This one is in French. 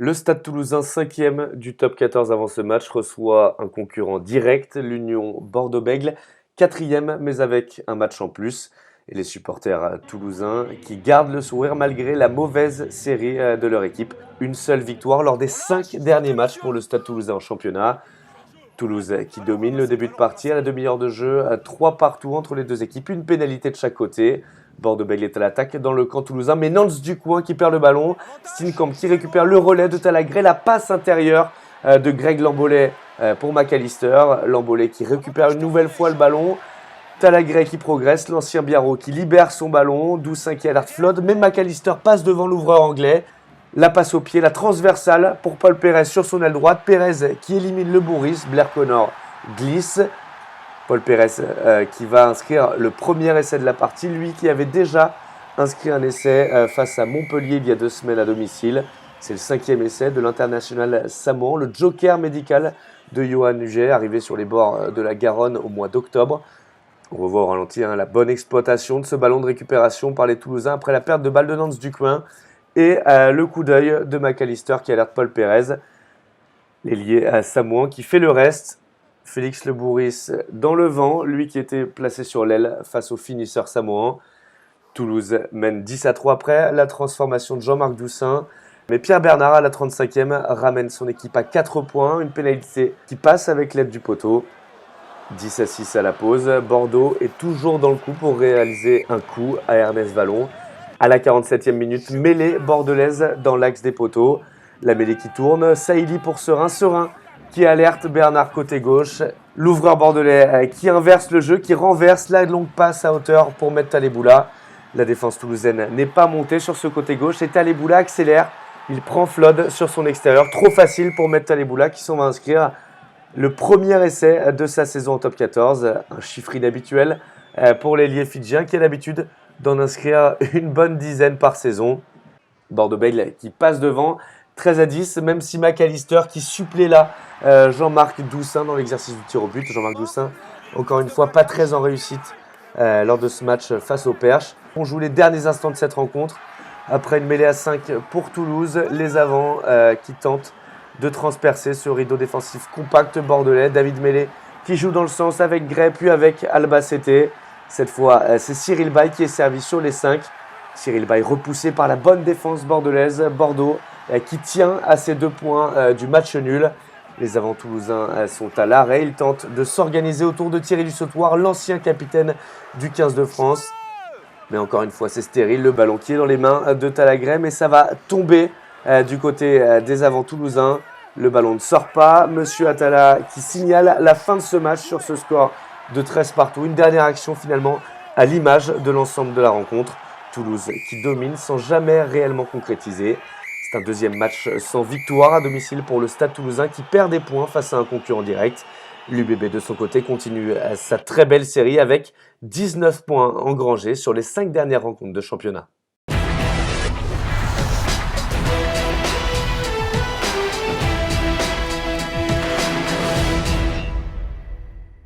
Le Stade Toulousain, 5e du top 14 avant ce match, reçoit un concurrent direct, l'Union Bordeaux-Bègles, 4e mais avec un match en plus. Et les supporters toulousains qui gardent le sourire malgré la mauvaise série de leur équipe. Une seule victoire lors des 5 derniers matchs pour le Stade Toulousain en championnat. Toulouse qui domine le début de partie à la demi-heure de jeu, 3 partout entre les deux équipes, une pénalité de chaque côté. Bordeaux-Bègles est à l'attaque dans le camp toulousain, mais Nance du coin qui perd le ballon. Steenkamp qui récupère le relais de Talagré, la passe intérieure de Greg Lambolet pour McAllister. Lambolet qui récupère une nouvelle fois le ballon. Talagré qui progresse, l'ancien Biarro qui libère son ballon, Doussin qui alerte Flood, mais McAllister passe devant l'ouvreur anglais. La passe au pied, la transversale pour Paul Pérez sur son aile droite. Pérez qui élimine le Bourris, Blair Connor glisse. Paul Pérez qui va inscrire le premier essai de la partie, lui qui avait déjà inscrit un essai face à Montpellier il y a 2 semaines à domicile. C'est le 5e essai de l'international samoan, le joker médical de Johan Huget, arrivé sur les bords de la Garonne au mois d'octobre. On revoit au ralenti la bonne exploitation de ce ballon de récupération par les Toulousains après la perte de balle de Nance Ducoin et le coup d'œil de McAllister qui alerte Paul Pérez. L'ailier samoan qui fait le reste. Félix Le Bourris dans le vent, lui qui était placé sur l'aile face au finisseur samoan. Toulouse mène 10-3 après la transformation de Jean-Marc Doussin. Mais Pierre Bernard à la 35e ramène son équipe à 4 points, une pénalité qui passe avec l'aide du poteau. 10-6 à la pause, Bordeaux est toujours dans le coup pour réaliser un coup à Ernest Vallon. À la 47e minute, mêlée bordelaise dans l'axe des poteaux. La mêlée qui tourne, Saïli pour Serein qui alerte Bernard côté gauche. L'ouvreur bordelais qui inverse le jeu, qui renverse la longue passe à hauteur pour mettre Taleboula. La défense toulousaine n'est pas montée sur ce côté gauche et Taleboula accélère. Il prend Flood sur son extérieur, trop facile pour mettre Taleboula qui s'en va inscrire le premier essai de sa saison en top 14. Un chiffre inhabituel pour l'ailier fidjien qui a l'habitude d'en inscrire une bonne dizaine par saison. Bordeaux-Bègles qui passe devant, 13-10, même si McAllister qui supplée là Jean-Marc Doussin dans l'exercice du tir au but. Jean-Marc Doussin, encore une fois, pas très en réussite lors de ce match face au Perche. On joue les derniers instants de cette rencontre. Après une mêlée à 5 pour Toulouse, les avants qui tentent de transpercer ce rideau défensif compact bordelais. David Mélé qui joue dans le sens avec Gray, puis avec Albacete. Cette fois, c'est Cyril Bay qui est servi sur les 5. Cyril Bay repoussé par la bonne défense bordelaise. Bordeaux qui tient à ses 2 points du match nul. Les avants toulousains sont à l'arrêt. Ils tentent de s'organiser autour de Thierry Dussautoir, l'ancien capitaine du 15 de France. Mais encore une fois, c'est stérile. Le ballon qui est dans les mains de Talagré, mais ça va tomber du côté des avants toulousains. Le ballon ne sort pas. Monsieur Atala qui signale la fin de ce match sur ce score de 13 partout. Une dernière action finalement à l'image de l'ensemble de la rencontre. Toulouse qui domine sans jamais réellement concrétiser. C'est un deuxième match sans victoire à domicile pour le Stade Toulousain qui perd des points face à un concurrent direct. L'UBB de son côté continue sa très belle série avec 19 points engrangés sur les 5 dernières rencontres de championnat.